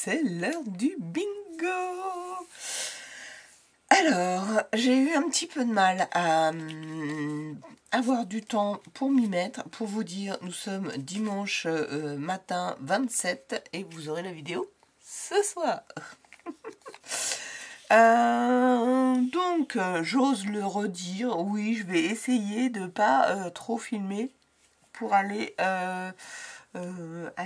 c'est l'heure du bingo. Alors, j'ai eu un petit peu de mal à avoir du temps pour m'y mettre. Pour vous dire, nous sommes dimanche matin 27 et vous aurez la vidéo ce soir. Donc, j'ose le redire, oui, je vais essayer de ne pas trop filmer pour aller à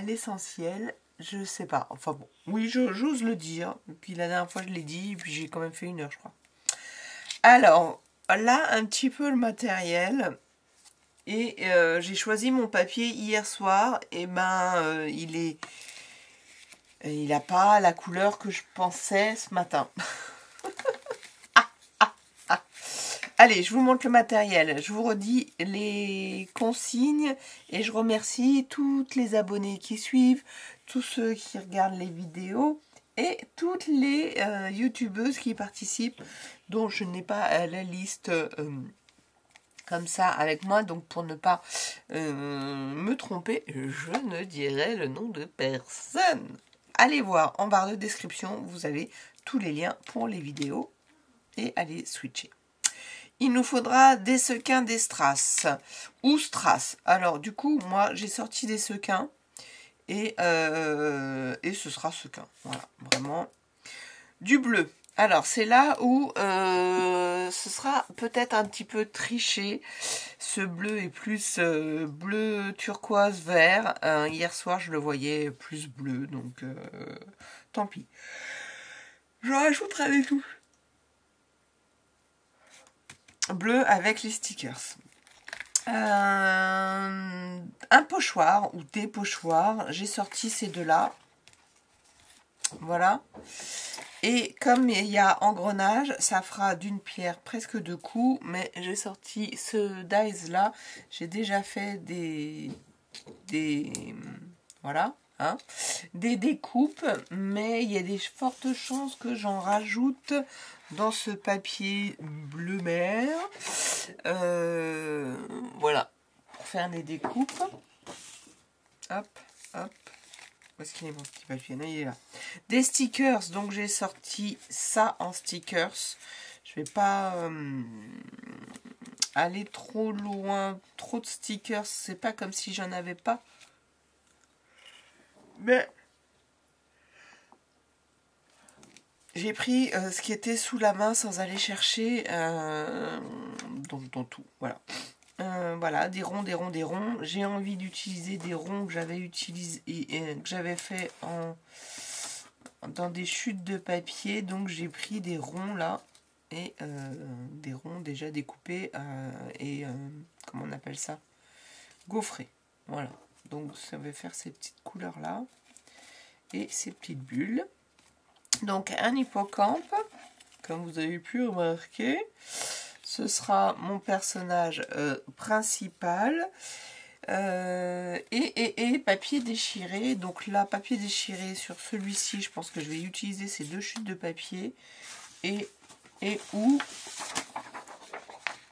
l'essentiel. Je sais pas, enfin bon, oui, j'ose le dire. Puis la dernière fois, je l'ai dit, puis j'ai quand même fait 1 heure, je crois. Alors, là, un petit peu le matériel. Et j'ai choisi mon papier hier soir. Et ben, il n'a pas la couleur que je pensais ce matin. Allez, je vous montre le matériel. Je vous redis les consignes et je remercie toutes les abonnés qui suivent, tous ceux qui regardent les vidéos et toutes les youtubeuses qui participent, dont je n'ai pas la liste comme ça avec moi. Donc pour ne pas me tromper, je ne dirai le nom de personne. Allez voir en barre de description, vous avez tous les liens pour les vidéos et allez switcher. Il nous faudra des sequins, des strass ou strass. Alors du coup, moi j'ai sorti des sequins et ce sera sequin. Voilà, vraiment. Du bleu. Alors c'est là où ce sera peut-être un petit peu triché. Ce bleu est plus bleu turquoise vert. Hier soir je le voyais plus bleu, donc tant pis. Je rajouterai des touches bleu avec les stickers. Un pochoir ou des pochoirs. J'ai sorti ces deux-là. Voilà. Et comme il y a engrenage, ça fera d'une pierre presque 2 coups. Mais j'ai sorti ce dies-là. J'ai déjà fait des voilà. Hein, des découpes, mais il y a des fortes chances que j'en rajoute dans ce papier bleu mer. Voilà, pour faire des découpes. Hop, hop. Où est-ce qu'il est mon petit papier? Là, il est là. Des stickers, donc j'ai sorti ça en stickers. Je vais pas aller trop loin, trop de stickers. C'est pas comme si j'en avais pas. Mais j'ai pris ce qui était sous la main sans aller chercher dans tout. Voilà. Voilà, des ronds, des ronds, des ronds. J'ai envie d'utiliser des ronds que j'avais utilisé que j'avais fait dans des chutes de papier. Donc j'ai pris des ronds là et des ronds déjà découpés et comment on appelle ça? Gaufrés. Voilà. Donc ça va faire ces petites couleurs là et ces petites bulles. Donc un hippocampe, comme vous avez pu remarquer, ce sera mon personnage principal. Et papier déchiré. Donc là, papier déchiré sur celui-ci, je pense que je vais utiliser ces 2 chutes de papier. Et où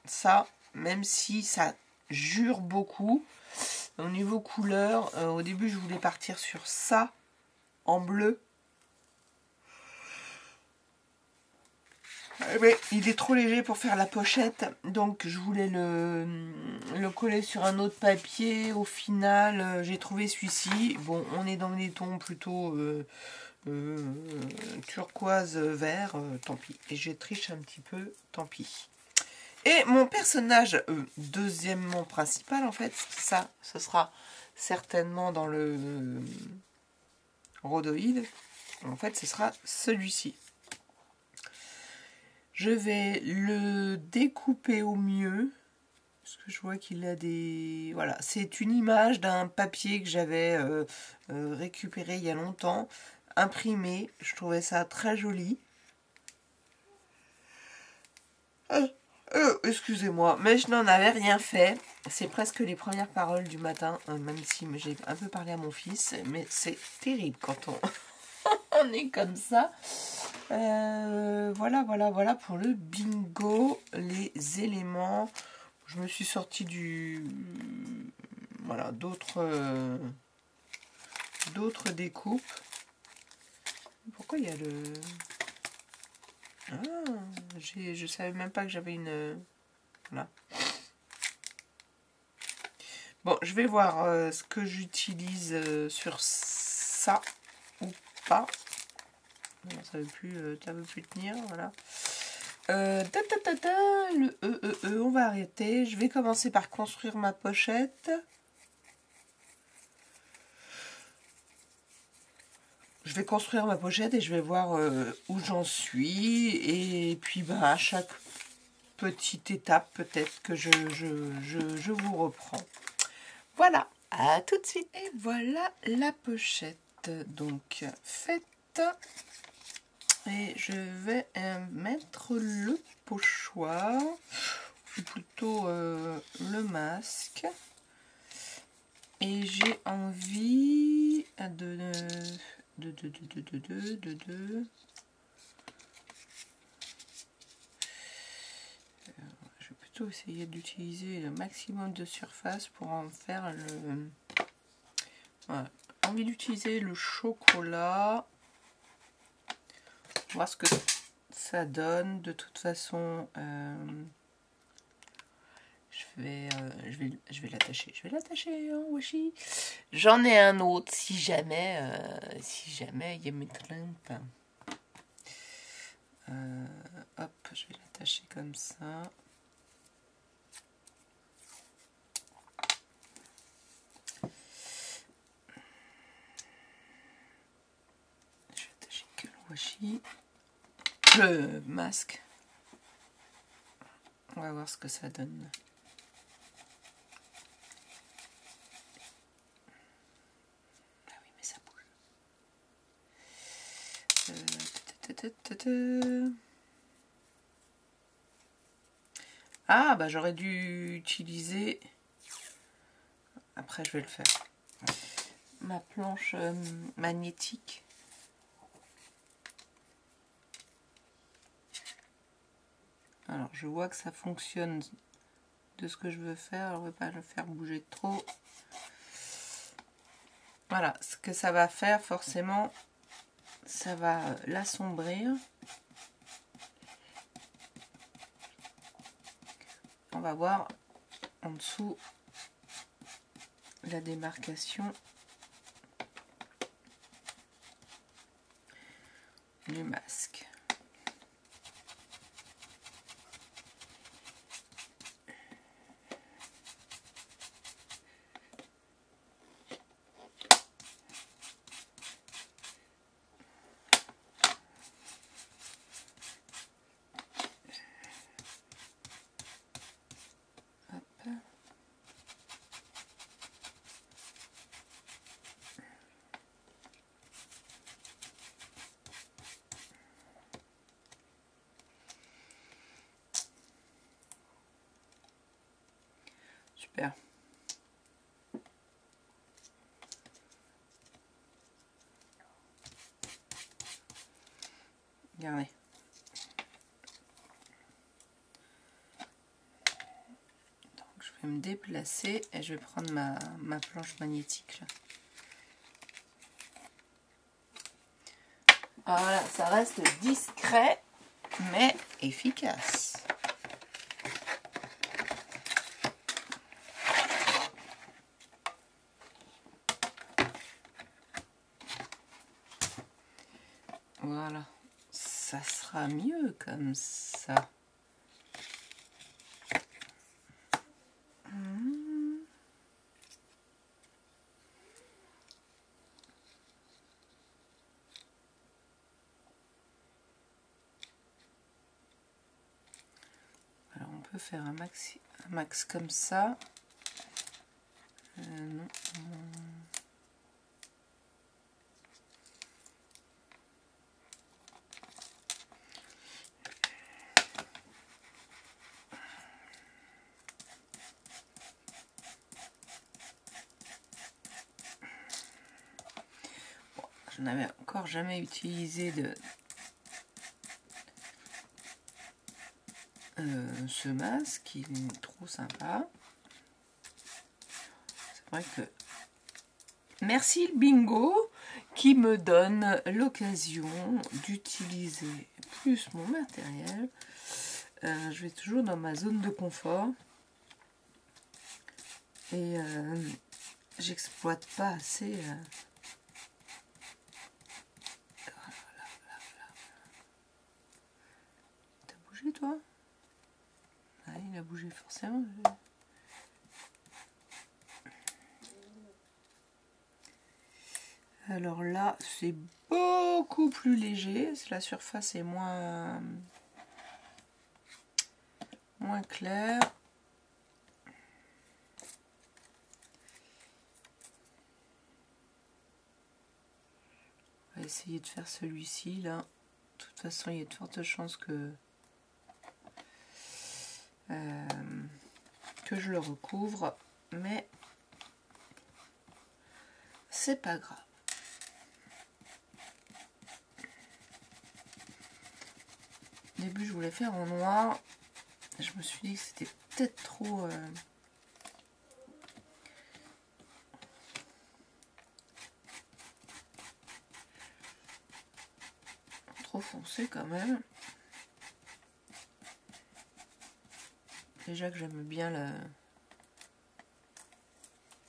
ça, même si ça jure beaucoup, au niveau couleur, au début je voulais partir sur ça en bleu. Mais il est trop léger pour faire la pochette, donc je voulais le coller sur un autre papier. Au final, j'ai trouvé celui-ci. Bon, on est dans des tons plutôt turquoise vert, tant pis. Et je triche un petit peu, tant pis. Et mon personnage, deuxièmement principal, en fait, ça, ce sera certainement dans le rhodoïde. En fait, ce sera celui-ci. Je vais le découper au mieux. Parce que je vois qu'il a des... Voilà, c'est une image d'un papier que j'avais récupéré il y a longtemps. Imprimé. Je trouvais ça très joli. Excusez-moi, mais je n'en avais rien fait. C'est presque les premières paroles du matin. Même si j'ai un peu parlé à mon fils. Mais c'est terrible quand on est comme ça. Voilà pour le bingo, les éléments. Je me suis sorti d'autres découpes. Pourquoi il y a le... Ah, je savais même pas que j'avais une... Voilà. Bon, je vais voir ce que j'utilise sur ça ou pas. Non, ça veut plus tenir, voilà. Le on va arrêter. Je vais commencer par construire ma pochette. Je vais construire ma pochette et je vais voir où j'en suis. Et puis, bah, à chaque petite étape, peut-être que je vous reprends. Voilà, à tout de suite. Et voilà la pochette, donc faite. Et je vais mettre le pochoir, ou plutôt le masque. Et j'ai envie de je vais plutôt essayer d'utiliser le maximum de surface pour en faire le... Voilà. Envie d'utiliser le chocolat. Voir ce que ça donne. De toute façon, je vais l'attacher. Je vais l'attacher en washi. J'en ai un autre si jamais il y a mes clampes. Hop, je vais l'attacher comme ça. Je vais attacher que le washi. Le masque. On va voir ce que ça donne. Ah oui, mais ça bouge. Ah, bah j'aurais dû utiliser... Après, je vais le faire. Ma planche magnétique. Alors, je vois que ça fonctionne de ce que je veux faire. Alors, je ne vais pas le faire bouger trop. Voilà, ce que ça va faire, forcément, ça va l'assombrir. On va voir en dessous la démarcation du masque. Super. Regardez. Donc, je vais me déplacer et je vais prendre ma planche magnétique là. Voilà, ça reste discret mais efficace. Voilà, ça sera mieux comme ça. Alors on peut faire un max comme ça. Non. Je n'avais encore jamais utilisé de ce masque qui est trop sympa. C'est vrai que merci le bingo qui me donne l'occasion d'utiliser plus mon matériel. Je vais toujours dans ma zone de confort et j'exploite pas assez. T'as bougé toi? Ah, il a bougé forcément. Alors là, c'est beaucoup plus léger. La surface est moins claire. On va essayer de faire celui-ci là. De toute façon, il y a de fortes chances que je le recouvre, mais c'est pas grave. Au début, je voulais faire en noir. Je me suis dit que c'était peut-être trop foncé quand même. Déjà que j'aime bien la...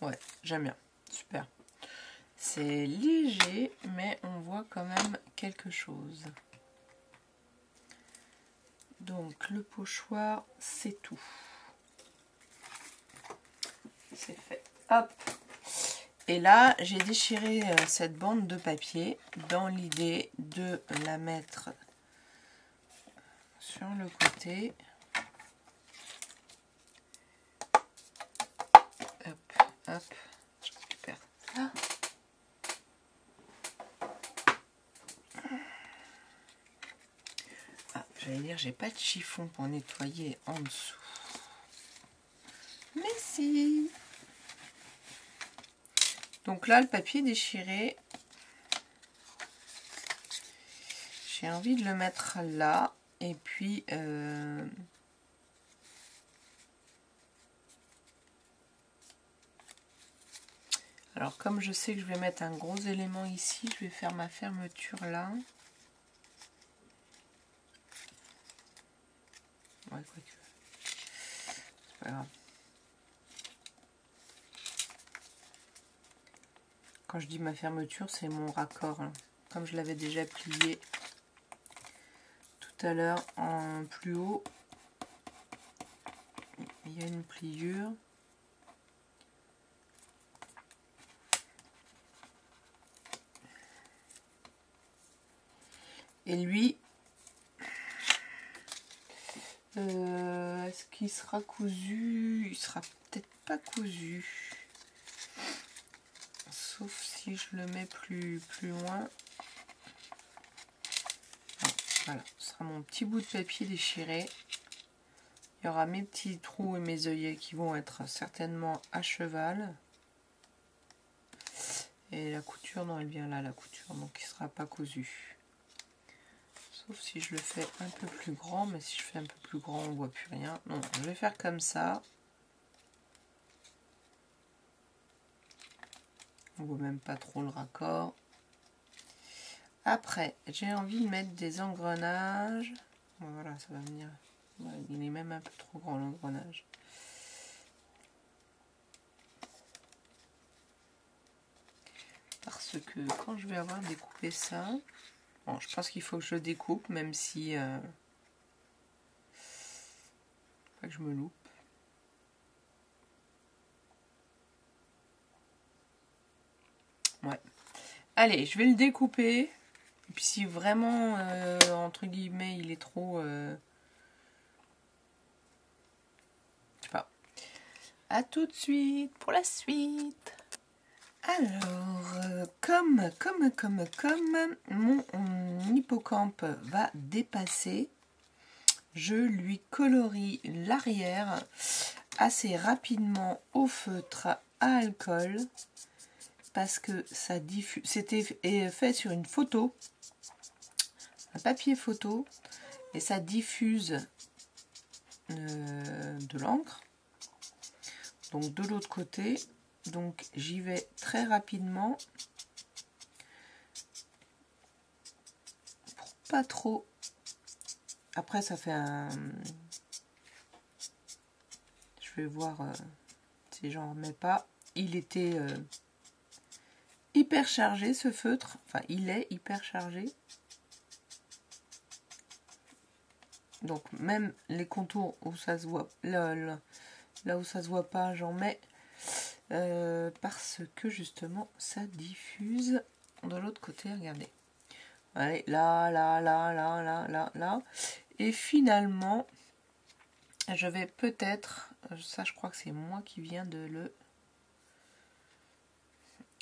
Ouais, j'aime bien. Super. C'est léger, mais on voit quand même quelque chose. Donc le pochoir, c'est tout. C'est fait. Hop. Et là, j'ai déchiré cette bande de papier dans l'idée de la mettre sur le côté. Hop, hop. Je récupère ça. Ah, j'allais dire, j'ai pas de chiffon pour nettoyer en dessous. Mais si. Donc là, le papier déchiré, j'ai envie de le mettre là. Et puis, alors comme je sais que je vais mettre un gros élément ici, je vais faire ma fermeture là. Ouais, quoique. C'est pas grave. Quand je dis ma fermeture, c'est mon raccord, hein. Comme je l'avais déjà plié tout à l'heure en plus haut. Il y a une pliure. Et lui, est-ce qu'il sera cousu? Il sera peut-être pas cousu. Sauf si je le mets plus loin. Ah, voilà, ce sera mon petit bout de papier déchiré. Il y aura mes petits trous et mes œillets qui vont être certainement à cheval. Et la couture, non, elle vient là, la couture, donc il ne sera pas cousu. Sauf si je le fais un peu plus grand, mais si je fais un peu plus grand, on ne voit plus rien. Non, je vais faire comme ça. On ne voit même pas trop le raccord. Après, j'ai envie de mettre des engrenages. Voilà, ça va venir. Ouais, il est même un peu trop grand l'engrenage. Parce que quand je vais avoir découpé ça, bon, je pense qu'il faut que je le découpe, même si pas que je me loupe. Ouais. Allez, je vais le découper. Et puis si vraiment, entre guillemets, il est trop... je sais pas. À tout de suite pour la suite. Alors, comme mon hippocampe va dépasser, je lui colorie l'arrière assez rapidement au feutre à alcool parce que ça diffuse. C'était fait sur une photo, un papier photo, et ça diffuse de l'encre. Donc de l'autre côté, donc j'y vais très rapidement pas trop. Après, ça fait un... Je vais voir si j'en remets pas. Il était hyper chargé, ce feutre. Enfin, il est hyper chargé. Donc, même les contours où ça se voit, là où ça se voit pas, j'en mets. Parce que, justement, ça diffuse de l'autre côté. Regardez. Allez, là, là, là, là, là, là, là. Et finalement, je vais peut-être... Ça, je crois que c'est moi qui viens de le...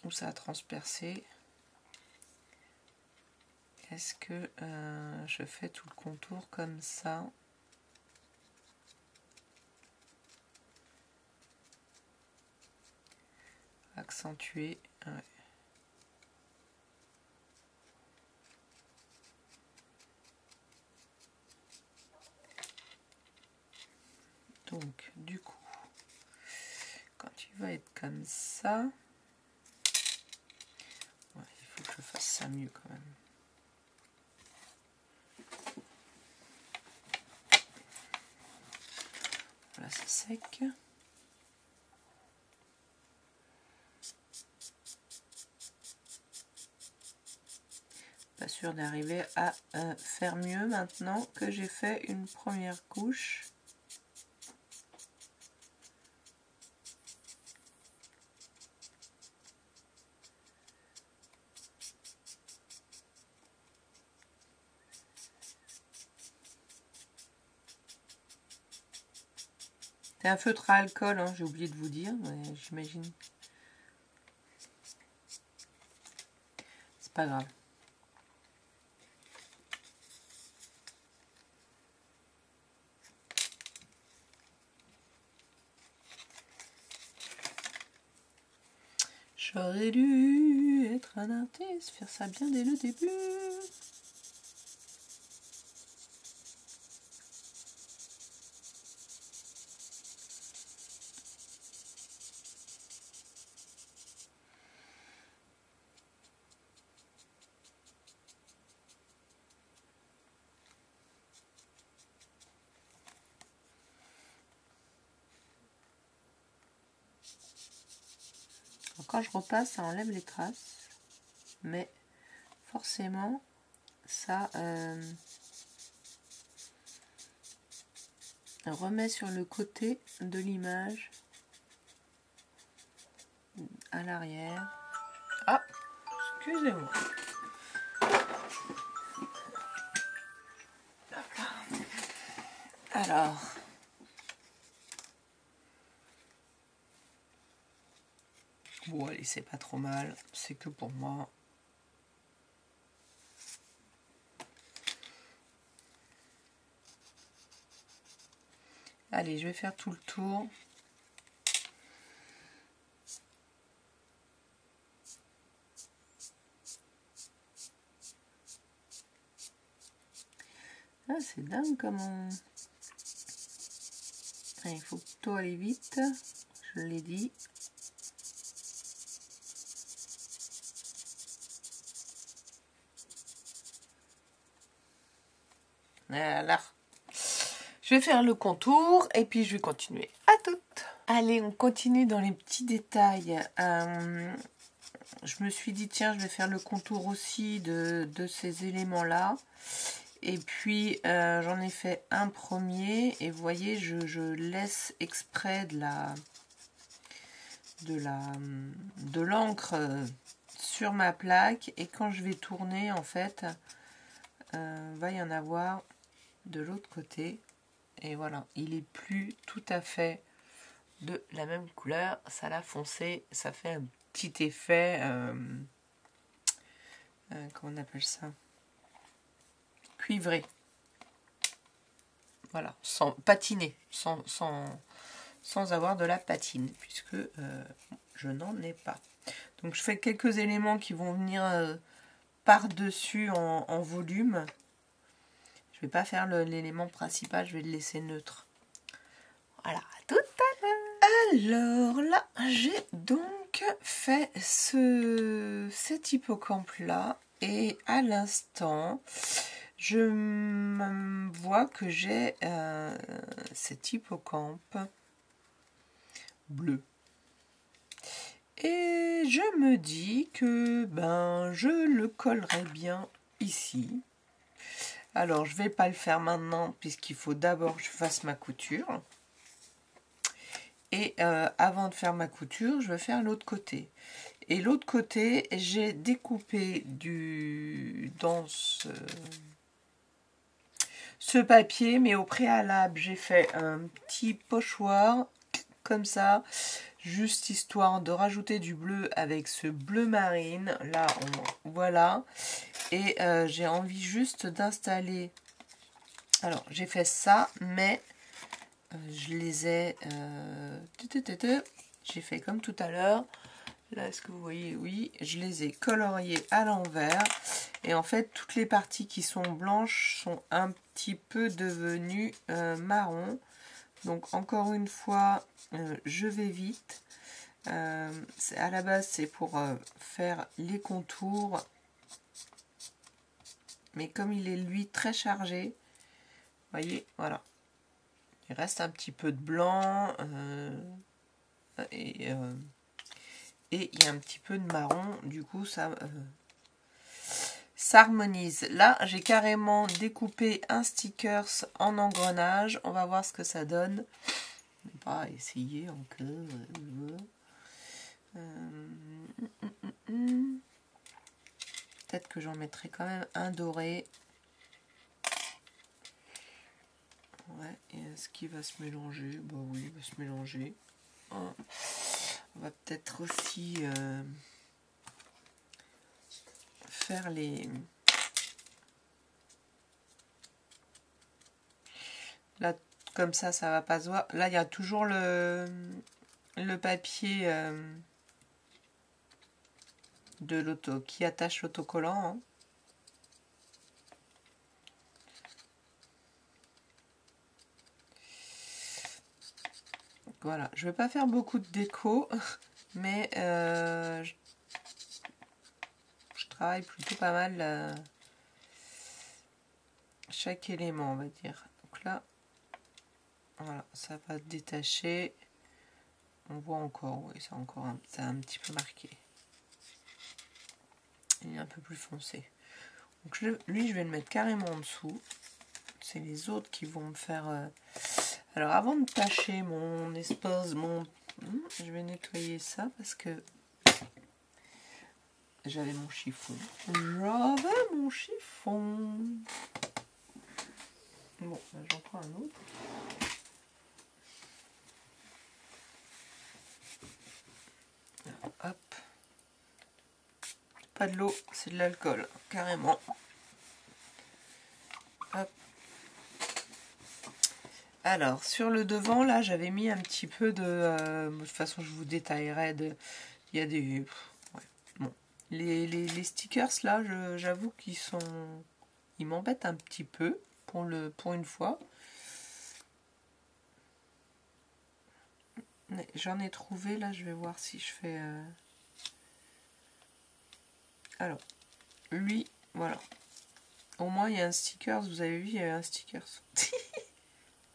Où ça a transpercé. Est-ce que je fais tout le contour comme ça? Accentuer. Ouais. Donc, du coup, quand il va être comme ça, ouais, il faut que je fasse ça mieux quand même. Voilà, c'est sec. Pas sûr d'arriver à faire mieux maintenant que j'ai fait une première couche. C'est un feutre à alcool, hein, j'ai oublié de vous dire, mais j'imagine. C'est pas grave. J'aurais dû être un artiste, faire ça bien dès le début. Quand je repasse, ça enlève les traces, mais forcément, ça remet sur le côté de l'image, à l'arrière. Ah, excusez-moi. Alors, bon, allez, c'est pas trop mal, c'est que pour moi. Allez, je vais faire tout le tour. Ah, c'est dingue comment... Ah, il faut plutôt aller vite, je l'ai dit. Voilà. Je vais faire le contour et puis je vais continuer. À toutes. Allez, on continue dans les petits détails. Je me suis dit, tiens, je vais faire le contour aussi de ces éléments-là. Et puis, j'en ai fait un premier. Et vous voyez, je laisse exprès de l'encre sur ma plaque. Et quand je vais tourner, en fait, va y en avoir de l'autre côté. Et voilà, il est plus tout à fait de la même couleur. Ça l'a foncé, ça fait un petit effet... comment on appelle ça? Cuivré. Voilà, sans patiner, sans avoir de la patine, puisque je n'en ai pas. Donc je fais quelques éléments qui vont venir par-dessus en volume. Je vais pas faire l'élément principal, je vais le laisser neutre. Voilà, à tout à l'heure. Alors là, j'ai donc fait cet hippocampe là, et à l'instant, je vois que j'ai cet hippocampe bleu. Et je me dis que ben je le collerai bien ici. Alors je vais pas le faire maintenant puisqu'il faut d'abord que je fasse ma couture. Et avant de faire ma couture, je vais faire l'autre côté. Et l'autre côté, j'ai découpé dans ce papier, mais au préalable, j'ai fait un petit pochoir comme ça, juste histoire de rajouter du bleu avec ce bleu marine. Là, voilà. Et j'ai envie juste d'installer. Alors, j'ai fait ça, mais je les ai. J'ai fait comme tout à l'heure. Là, est-ce que vous voyez? Oui, je les ai coloriés à l'envers. Et en fait, toutes les parties qui sont blanches sont un petit peu devenues marron. Donc, encore une fois, je vais vite. À la base, c'est pour faire les contours. Mais comme il est, lui, très chargé, vous voyez, voilà. Il reste un petit peu de blanc. Et il y a un petit peu de marron. Du coup, ça s'harmonise. Là, j'ai carrément découpé un stickers en engrenage. On va voir ce que ça donne. On va pas essayer encore. Peut-être que j'en mettrai quand même un doré. Ouais, et est-ce qu'il va se mélanger? Bah oui, il va se mélanger. On va peut-être aussi faire les... Là, comme ça va pas se voir. Là, il y a toujours le papier de l'auto qui attache l'autocollant. Hein. Voilà, je vais pas faire beaucoup de déco, mais je travaille plutôt pas mal chaque élément, on va dire. Donc là, voilà, ça va détacher. On voit encore, oui, c'est encore c'est un petit peu marqué. Il est un peu plus foncé. Donc lui, je vais le mettre carrément en dessous. C'est les autres qui vont me faire... Alors, avant de tâcher mon espace, je vais nettoyer ça parce que j'avais mon chiffon. Bon, j'en prends un autre. Hop. Pas de l'eau, c'est de l'alcool, carrément. Hop. Alors, sur le devant, là, j'avais mis un petit peu de... de toute façon, je vous détaillerai. Il y a des... Ouais, bon. Les stickers, là, j'avoue qu'ils sont... Ils m'embêtent un petit peu, pour une fois. J'en ai trouvé, là, je vais voir si je fais... Alors, lui, voilà. Au moins, il y a un sticker, vous avez vu, il y a un sticker.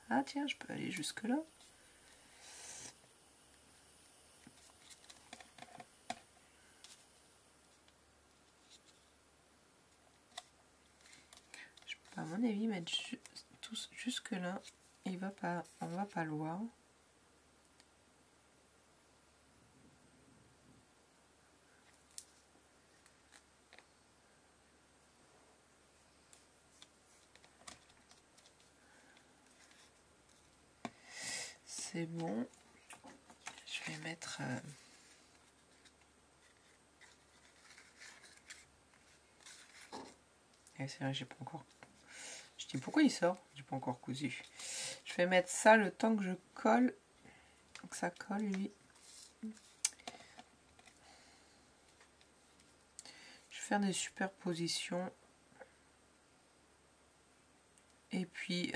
Ah tiens, je peux aller jusque là. Je peux, à mon avis, mettre tous jusque là. On va pas le voir. C'est bon. Je vais mettre... c'est vrai, j'ai pas encore... Je dis pourquoi il sort? J'ai pas encore cousu. Je vais mettre ça le temps que je colle. Donc ça colle, lui. Je vais faire des superpositions. Et puis...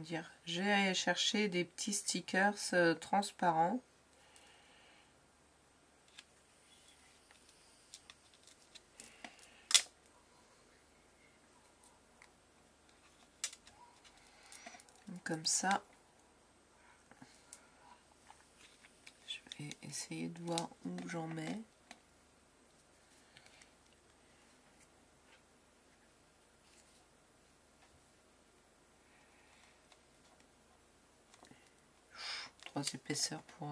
dire, j'ai cherché des petits stickers transparents. Comme ça. Je vais essayer de voir où j'en mets. Trois épaisseurs pour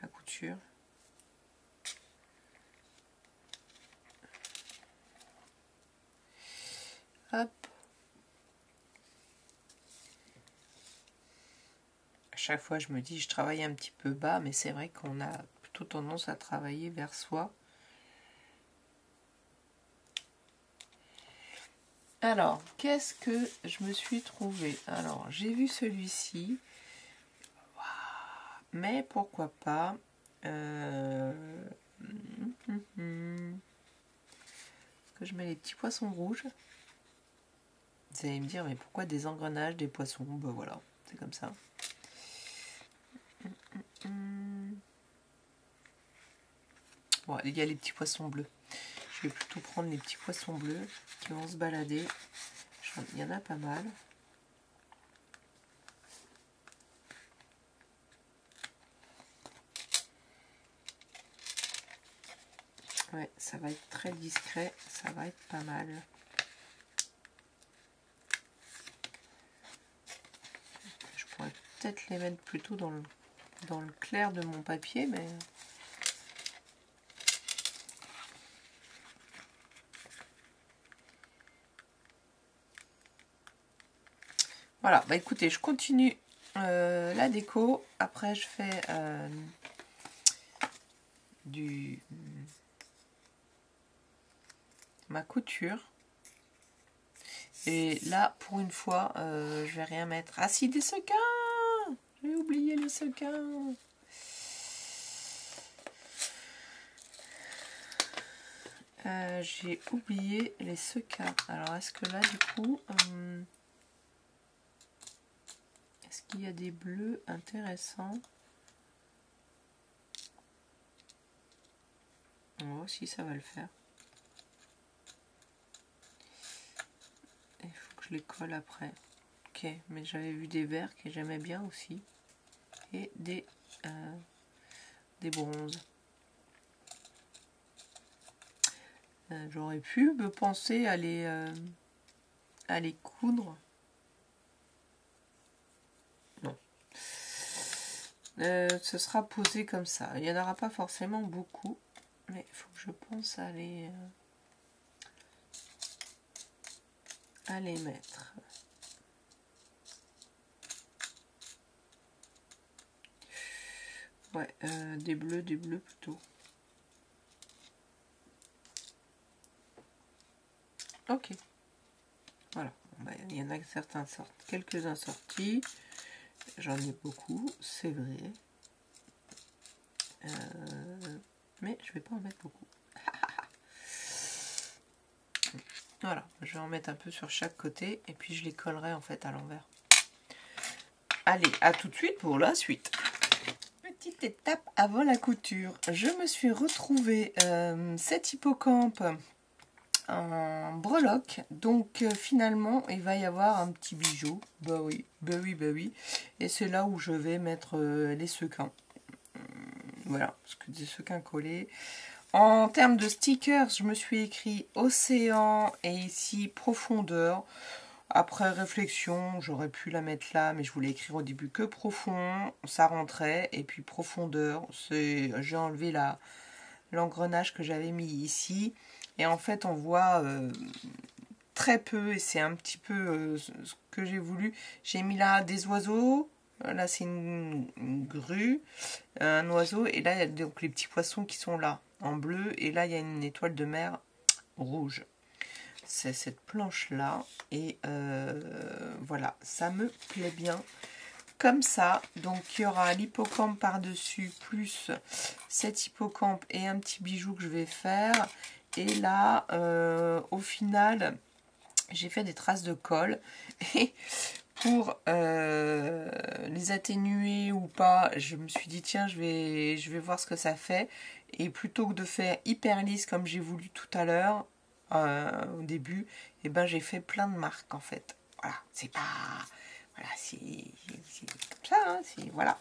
la couture. Hop. À chaque fois, je me dis, je travaille un petit peu bas, mais c'est vrai qu'on a plutôt tendance à travailler vers soi. Alors, qu'est-ce que je me suis trouvé? Alors, j'ai vu celui-ci. Mais pourquoi pas Est-ce que je mets les petits poissons rouges? Vous allez me dire, mais pourquoi des engrenages, des poissons? Ben voilà, c'est comme ça. Bon, il y a les petits poissons bleus. Je vais plutôt prendre les petits poissons bleus qui vont se balader. Il y en a pas mal. Ouais, ça va être très discret, ça va être pas mal. Je pourrais peut-être les mettre plutôt dans le clair de mon papier, mais... Voilà, bah écoutez, je continue la déco. Après, je fais ma couture. Et là, pour une fois, je vais rien mettre. Ah si, des sequins! J'ai oublié les sequins. J'ai oublié les sequins. Alors, est-ce que là, du coup... est-ce qu'il y a des bleus intéressants? Oh, si, ça va le faire. Il faut que je les colle après. Ok, mais j'avais vu des verts que j'aimais bien aussi. Et des bronzes. J'aurais pu me penser à les coudre. Non. Ce sera posé comme ça. Il n'y en aura pas forcément beaucoup. Mais il faut que je pense à les mettre. Ouais, des bleus plutôt. Ok. Voilà. Bah, il y en a certains quelques-uns sortis. J'en ai beaucoup, c'est vrai. Mais je vais pas en mettre beaucoup. Voilà, je vais en mettre un peu sur chaque côté et puis je les collerai en fait à l'envers. Allez, à tout de suite pour la suite. Petite étape avant la couture. Je me suis retrouvée cet hippocampe en breloque. Donc finalement, il va y avoir un petit bijou. Bah oui. Et c'est là où je vais mettre les sequins. Voilà, parce que des sequins collés. En termes de stickers, je me suis écrit océan et ici profondeur. Après réflexion, j'aurais pu la mettre là, mais je voulais écrire au début que profond, ça rentrait. Et puis profondeur, j'ai enlevé l'engrenage que j'avais mis ici. Et en fait, on voit très peu, et c'est un petit peu ce que j'ai voulu. J'ai mis là des oiseaux. Là, c'est une grue, un oiseau. Et là, il y a donc les petits poissons qui sont là, en bleu. Et là, il y a une étoile de mer rouge. C'est cette planche-là. Et voilà, ça me plaît bien. Comme ça, donc il y aura l'hippocampe par-dessus, plus cet hippocampe et un petit bijou que je vais faire. Et là, au final, j'ai fait des traces de colle. Et pour les atténuer ou pas, je me suis dit tiens, je vais voir ce que ça fait. Et plutôt que de faire hyper lisse comme j'ai voulu tout à l'heure, au début, et ben j'ai fait plein de marques en fait. Voilà, c'est pas... Voilà, c'est comme ça, hein, voilà.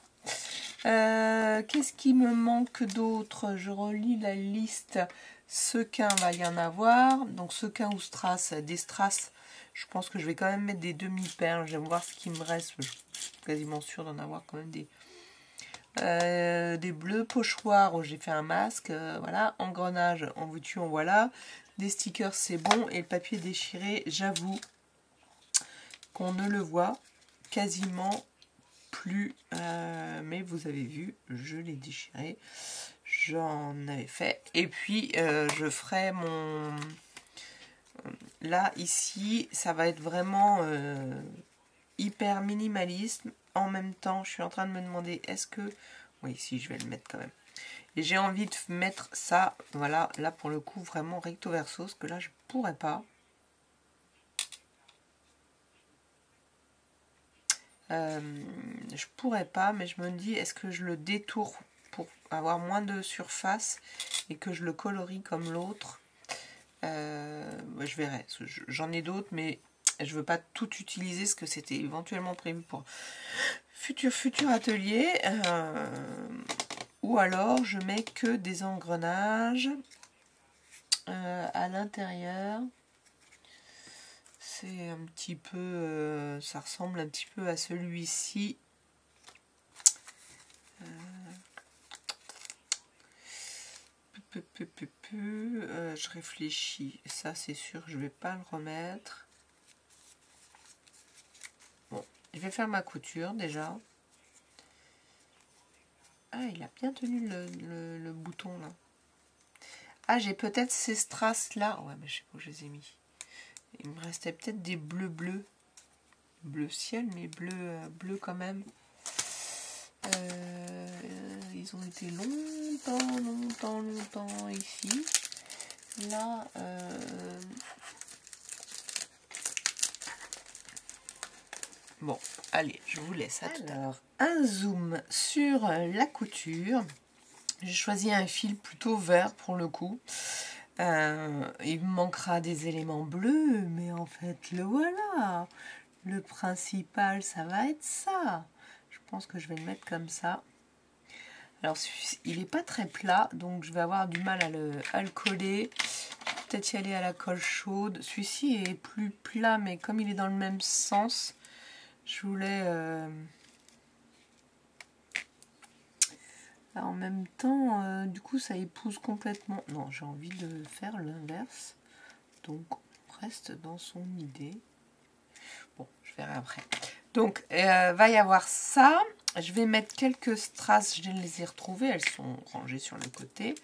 Qu'est-ce qui me manque d'autre? Je relis la liste. Sequin, va y en avoir. Donc sequin ou strass, des strass. Je pense que je vais quand même mettre des demi-perles. J'aime voir ce qui me reste. Je suis quasiment sûre d'en avoir quand même des bleus. Pochoirs, où j'ai fait un masque. Voilà. Engrenage, en veux-tu, en voilà. Des stickers, c'est bon. Et le papier déchiré, j'avoue qu'on ne le voit quasiment plus. Mais vous avez vu, je l'ai déchiré. J'en avais fait. Et puis, je ferai mon... Là, ici, ça va être vraiment hyper minimaliste. En même temps, je suis en train de me demander, est-ce que... Oui, si, je vais le mettre quand même. Et j'ai envie de mettre ça, voilà, là pour le coup, vraiment recto verso, parce que là, je pourrais pas. Je pourrais pas, mais je me dis, est-ce que je le détourne pour avoir moins de surface et que je le colorie comme l'autre? Je verrai. J'en ai d'autres, mais je veux pas tout utiliser, ce que c'était éventuellement prévu pour futur atelier. Ou alors, je mets que des engrenages à l'intérieur. C'est un petit peu... ça ressemble un petit peu à celui-ci. Je réfléchis. Ça, c'est sûr, je vais pas le remettre. Bon, je vais faire ma couture déjà. Ah, il a bien tenu le bouton là. Ah, j'ai peut-être ces strass là. Ouais, mais je sais pas où je les ai mis. Il me restait peut-être des bleus. Bleu ciel, mais bleu quand même. Ils ont été longtemps ici. Là, bon, allez, je vous laisse. Alors, un zoom sur la couture. J'ai choisi un fil plutôt vert pour le coup. Il me manquera des éléments bleus, mais en fait, le voilà. Le principal, ça va être ça. Je pense que je vais le mettre comme ça. Alors, il n'est pas très plat, donc je vais avoir du mal à le coller. Peut-être y aller à la colle chaude. Celui-ci est plus plat, mais comme il est dans le même sens, je voulais... en même temps, du coup, ça épouse complètement... Non, j'ai envie de faire l'inverse. Donc, on reste dans son idée. Bon, je verrai après. Donc, va y avoir ça. Je vais mettre quelques strass, je les ai retrouvées, elles sont rangées sur le côté.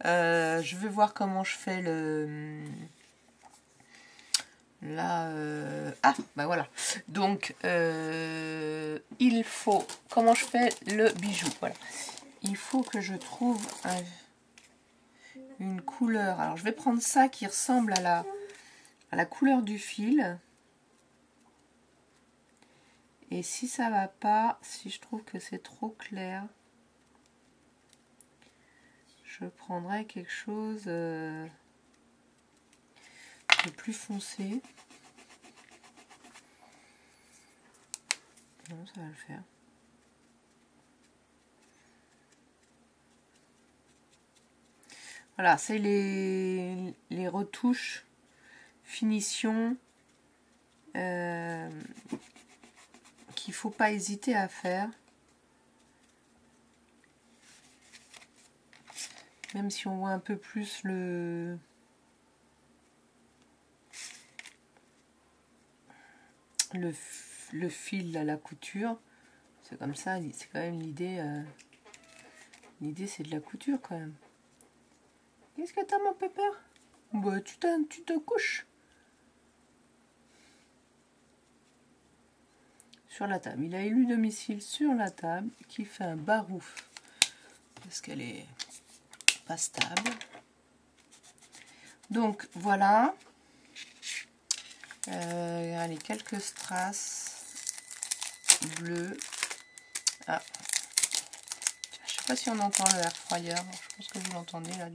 Je vais voir comment je fais le... Là, ah, bah voilà. Donc, il faut... Comment je fais le bijou? Voilà. Il faut que je trouve une couleur. Alors, je vais prendre ça qui ressemble à la couleur du fil. Et si ça va pas, si je trouve que c'est trop clair, je prendrai quelque chose de plus foncé. Non, ça va le faire. Voilà, c'est les retouches, finition, qu'il faut pas hésiter à faire. Même si on voit un peu plus le fil à la couture. C'est comme ça, c'est quand même l'idée. L'idée, c'est de la couture quand même. Qu'est-ce que t'as, mon pépère? Bah, tu te couches. Sur la table. Il a élu domicile sur la table, qui fait un barouf. Parce qu'elle est pas stable. Donc, voilà. Allez, quelques strass bleues. Ah, je sais pas si on entend le air fryer. Je pense que vous l'entendez là.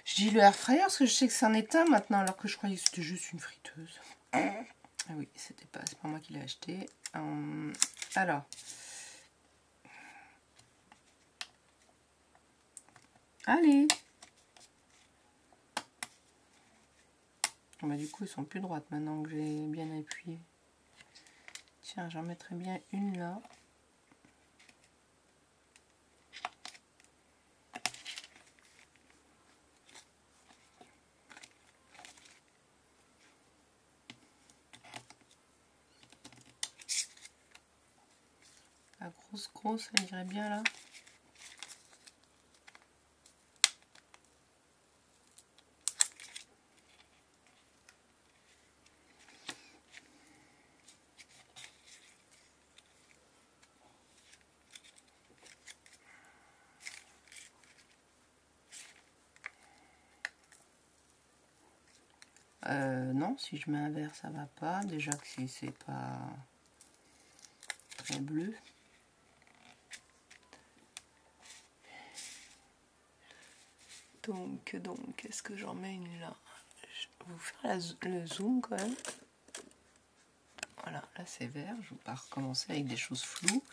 Je dis le air fryer parce que je sais que c'en est un maintenant, alors que je croyais que c'était juste une friteuse. Ah oui, c'est pas moi qui l'ai acheté. Alors, allez. Bah, du coup, ils sont plus droites maintenant que j'ai bien appuyé. Tiens, j'en mettrai bien une là. La grosse, elle irait bien là. Non, si je mets un vert, ça va pas. Déjà que si c'est pas très bleu. Donc, est-ce que j'en mets une là? Je vais vous faire le zoom quand même. Voilà, là c'est vert. Je ne vais pas recommencer avec des choses floues.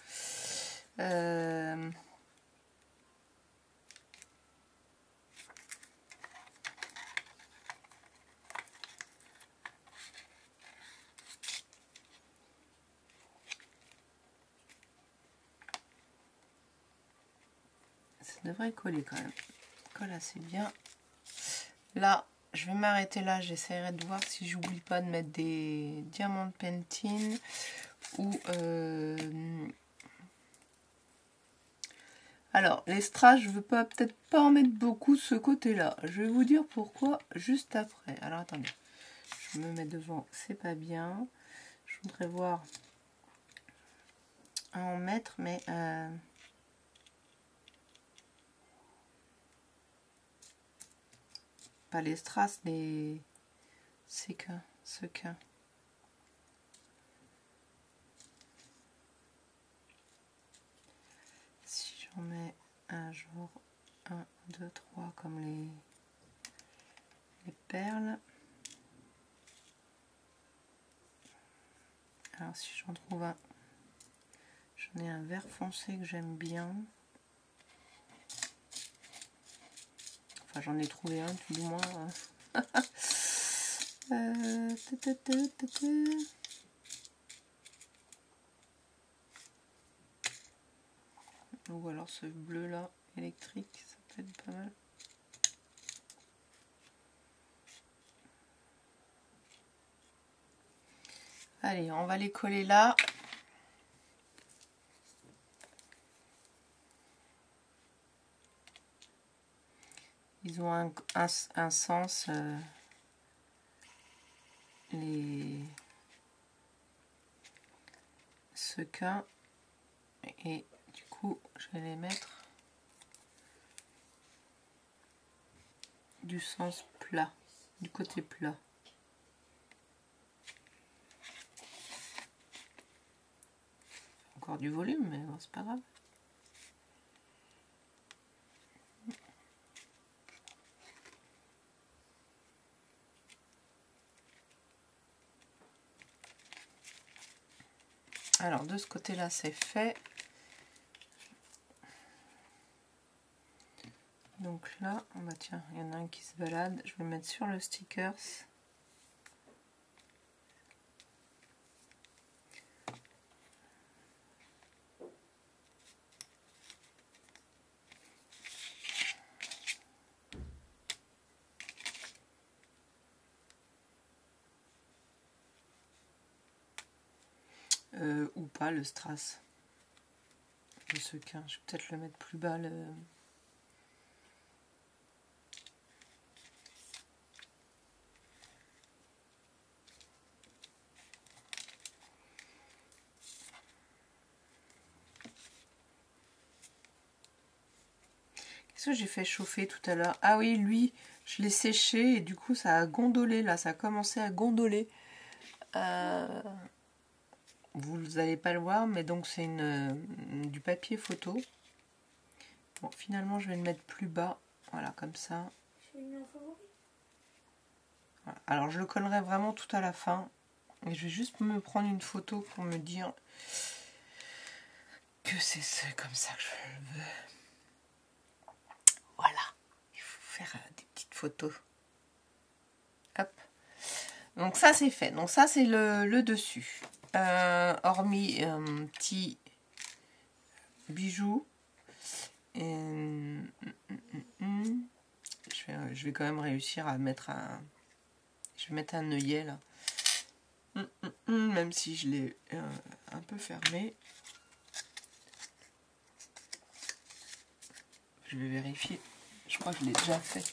Ça devrait coller quand même. Colle assez bien. Là, je vais m'arrêter là. J'essaierai de voir si j'oublie pas de mettre des diamants de pentine ou alors les strass, je veux peut-être pas en mettre beaucoup de ce côté-là. Je vais vous dire pourquoi juste après. Alors attendez, je me mets devant, c'est pas bien. Je voudrais voir à en mettre, mais pas les strass, les sequins. Si j'en mets un genre 1, 2, 3 comme les perles. Alors si j'en trouve un, j'en ai un vert foncé que j'aime bien. Enfin j'en ai trouvé un tout du moins. Ou alors ce bleu là électrique, ça peut être pas mal. Allez, on va les coller là. Ils ont un sens, les sequins, et du coup je vais les mettre du sens plat, du côté plat. Encore du volume, mais bon, c'est pas grave. Alors de ce côté là c'est fait. Donc là, bah tiens, il y en a un qui se balade. Je vais le mettre sur le stickers. Ou pas le strass. Le sequin. Je vais peut-être le mettre plus bas. Qu'est-ce que j'ai fait chauffer tout à l'heure? Ah oui, lui, Je l'ai séché et du coup ça a gondolé là, ça a commencé à gondoler. Vous n'allez pas le voir, mais donc c'est du papier photo. Bon, finalement je vais le mettre plus bas, voilà comme ça. Voilà. Alors je le collerai vraiment tout à la fin. Et je vais juste me prendre une photo pour me dire que c'est comme ça que je le veux. Voilà, il faut faire des petites photos. Hop. Donc ça c'est fait. Donc ça c'est le dessus. Hormis un petit bijou. Je vais quand même réussir à mettre un... Je vais mettre un œillet là. Même si je l'ai un peu fermé. Je vais vérifier. Je crois que je l'ai déjà fait.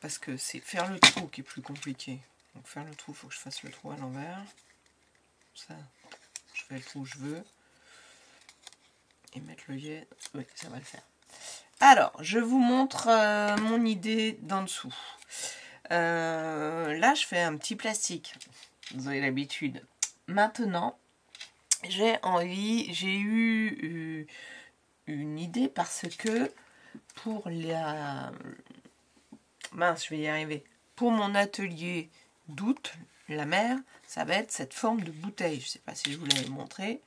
Parce que c'est faire le trou qui est plus compliqué. Donc faire le trou, il faut que je fasse le trou à l'envers. Ça, je fais le trou où je veux. Et mettre l'œillet. Oui, ça va le faire. Alors, je vous montre mon idée d'en dessous. Là, je fais un petit plastique. Vous avez l'habitude. Maintenant, j'ai eu une idée parce que pour la... Mince, je vais y arriver. Pour mon atelier d'août, la mer, ça va être cette forme de bouteille. Je ne sais pas si je vous l'avais montré.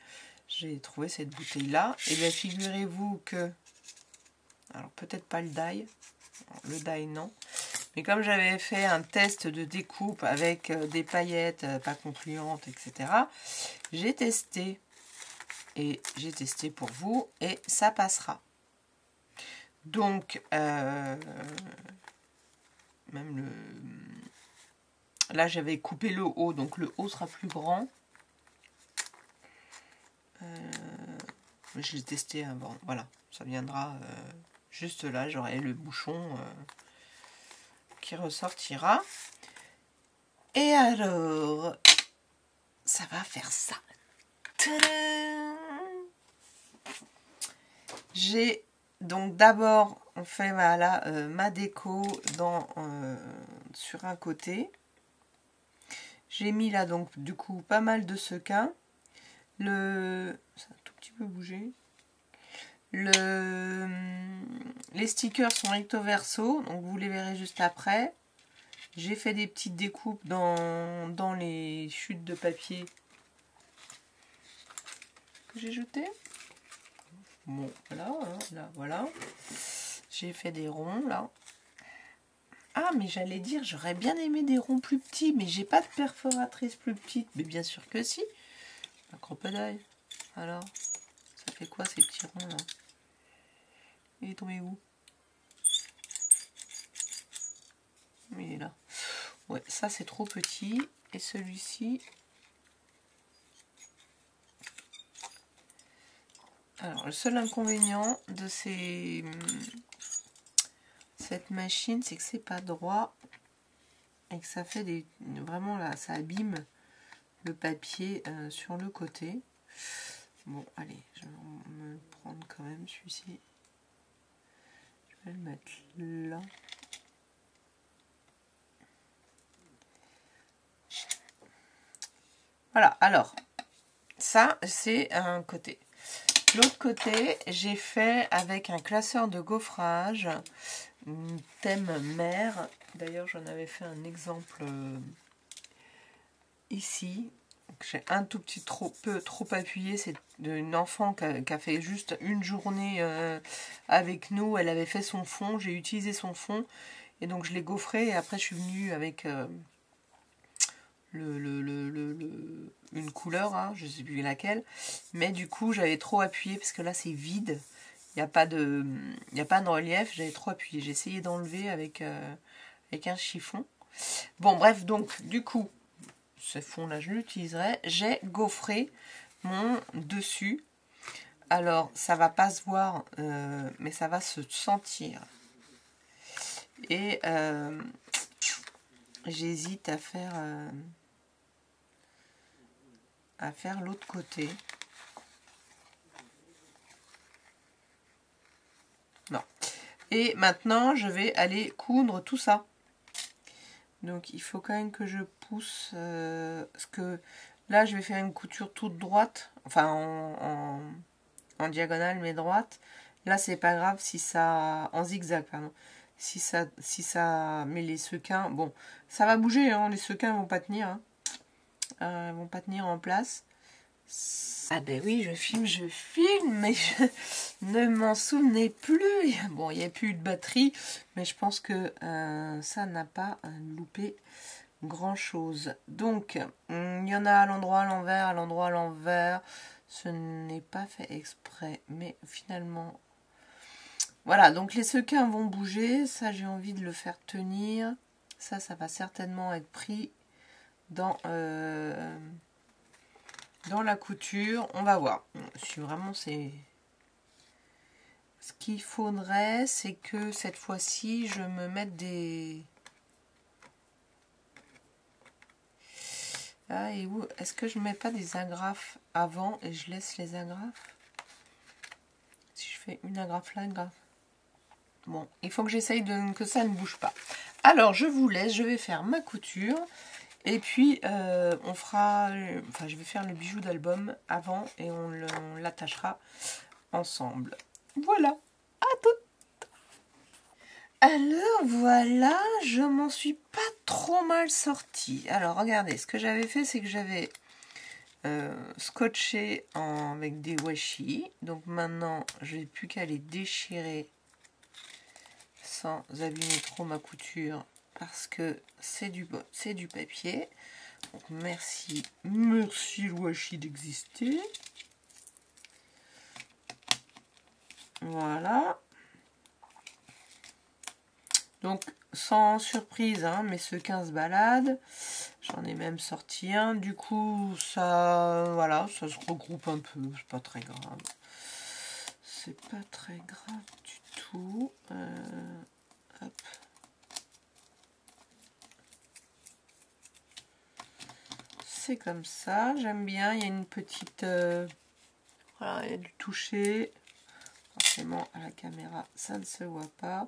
J'ai trouvé cette bouteille-là. Et bien, figurez-vous que... Alors, peut-être pas le die. Le die, non. Mais comme j'avais fait un test de découpe avec des paillettes pas concluantes, etc., j'ai testé. Et j'ai testé pour vous. Et ça passera. Donc, même le... Là, j'avais coupé le haut. Donc, le haut sera plus grand. Je l'ai testé avant. Voilà. Ça viendra juste là. J'aurai le bouchon qui ressortira. Et alors, ça va faire ça. J'ai donc d'abord on fait voilà, ma déco sur un côté. J'ai mis là donc du coup pas mal de sequins. Ça a un tout petit peu bougé. Les stickers sont recto verso, donc vous les verrez juste après. J'ai fait des petites découpes dans les chutes de papier que j'ai jetées. Bon, voilà, hein, là, voilà. J'ai fait des ronds, là. Ah, mais j'allais dire, j'aurais bien aimé des ronds plus petits, mais j'ai pas de perforatrice plus petite. Mais bien sûr que si. Un crocodile. Alors, ça fait quoi ces petits ronds, là? Il est tombé où? Il est là. Ouais, ça c'est trop petit. Et celui-ci... Alors, le seul inconvénient de cette machine, c'est que c'est pas droit et que ça fait vraiment là, ça abîme le papier sur le côté. Bon, allez, je vais me prendre quand même celui-ci. Je vais le mettre là. Voilà, alors, ça, c'est un côté. L'autre côté, j'ai fait avec un classeur de gaufrage, thème mer. D'ailleurs, j'en avais fait un exemple ici. J'ai un tout petit peu trop appuyé. C'est une enfant qui a fait juste une journée avec nous. Elle avait fait son fond. J'ai utilisé son fond. Et donc, je l'ai gaufré. Et après, je suis venue avec... une couleur, hein, je ne sais plus laquelle, mais du coup j'avais trop appuyé parce que là c'est vide, il n'y a pas de relief, j'avais trop appuyé, j'ai essayé d'enlever avec un chiffon. Bon bref, donc du coup ce fond là je l'utiliserai, j'ai gaufré mon dessus, alors ça va pas se voir mais ça va se sentir, et j'hésite à faire l'autre côté. Non. Et maintenant, je vais aller coudre tout ça. Donc, il faut quand même que je pousse. Parce que là, je vais faire une couture toute droite. Enfin, en diagonale, mais droite. Là, c'est pas grave si ça... En zigzag, pardon. Si ça... Mais les sequins... Bon, ça va bouger, hein. Les sequins vont pas tenir. Hein. Vont pas tenir en place. Ah ben oui, je filme, mais je ne m'en souvenais plus. Bon, il n'y a plus de batterie, mais je pense que ça n'a pas loupé grand-chose. Donc, il y en a à l'endroit à l'envers, à l'endroit à l'envers. Ce n'est pas fait exprès, mais finalement... Voilà, donc les sequins vont bouger. Ça, j'ai envie de le faire tenir. Ça va certainement être pris dans la couture. On va voir. Si vraiment c'est... Ce qu'il faudrait, c'est que cette fois-ci, je me mette des... Ah, et où est-ce que je mets pas des agrafes avant et je laisse les agrafes? Si je fais une agrafe là, une agrafe. Bon, il faut que j'essaye que ça ne bouge pas. Alors, je vous laisse, je vais faire ma couture. Et puis, on fera... Enfin, je vais faire le bijou d'album avant et on l'attachera ensemble. Voilà, à tout. Alors, voilà, je m'en suis pas trop mal sortie. Alors, regardez, ce que j'avais fait, c'est que j'avais scotché avec des washi. Donc maintenant, je n'ai plus qu'à les déchirer sans abîmer trop ma couture parce que c'est du papier. Donc merci le washi d'exister. Voilà. Donc sans surprise, hein, mes sequins se baladent. J'en ai même sorti un. Du coup, ça, voilà, ça se regroupe un peu. C'est pas très grave. C'est pas très grave du tout. Hop. C'est comme ça. J'aime bien. Il y a une petite... voilà, il y a du toucher. Forcément, à la caméra, ça ne se voit pas.